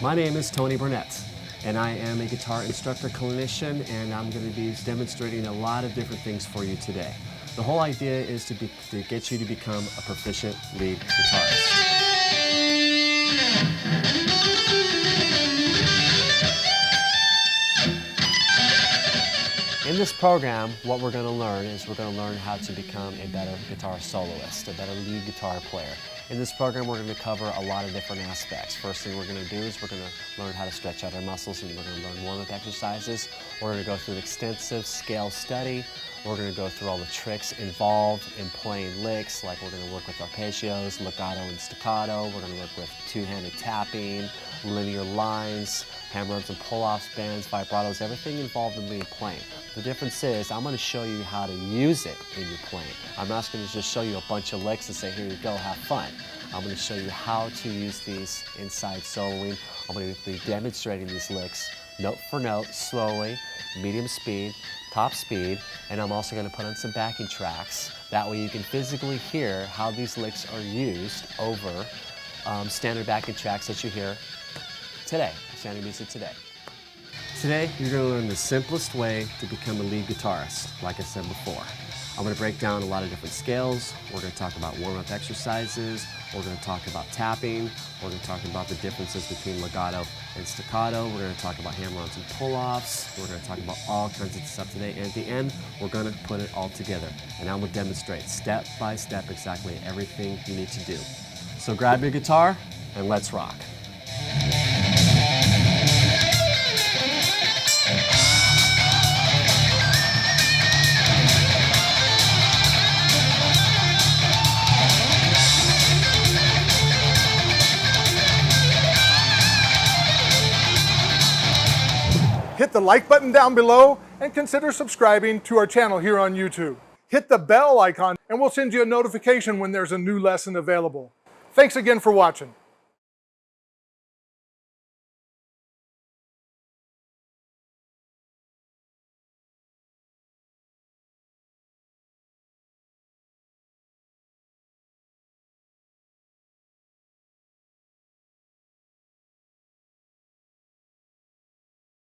My name is Tony Burnett, and I am a guitar instructor clinician, and I'm going to be demonstrating a lot of different things for you today. The whole idea is to get you to become a proficient lead guitarist. In this program, what we're going to learn is we're going to learn how to become a better guitar soloist, a better lead guitar player. In this program, we're going to cover a lot of different aspects. First thing we're going to do is we're going to learn how to stretch out our muscles, and we're going to learn warm-up exercises. We're going to go through an extensive scale study. We're going to go through all the tricks involved in playing licks, like we're going to work with arpeggios, legato and staccato. We're going to work with two-handed tapping, linear lines, hammer-ons and pull-offs, bends, vibratos, everything involved in lead playing. The difference is I'm going to show you how to use it in your playing. I'm not going to just show you a bunch of licks and say, here you go, have fun. I'm going to show you how to use these inside soloing. I'm going to be demonstrating these licks note for note, slowly, medium speed, top speed, and I'm also going to put on some backing tracks. That way you can physically hear how these licks are used over standard backing tracks that you hear today, standard music today. Today, you're going to learn the simplest way to become a lead guitarist, like I said before. I'm going to break down a lot of different scales. We're going to talk about warm-up exercises. We're going to talk about tapping. We're going to talk about the differences between legato and staccato. We're going to talk about hammer-ons and pull-offs. We're going to talk about all kinds of stuff today. And at the end, we're going to put it all together. And I'm going to demonstrate step by step exactly everything you need to do. So grab your guitar and let's rock. Hit the like button down below and consider subscribing to our channel here on YouTube. Hit the bell icon and we'll send you a notification when there's a new lesson available. Thanks again for watching.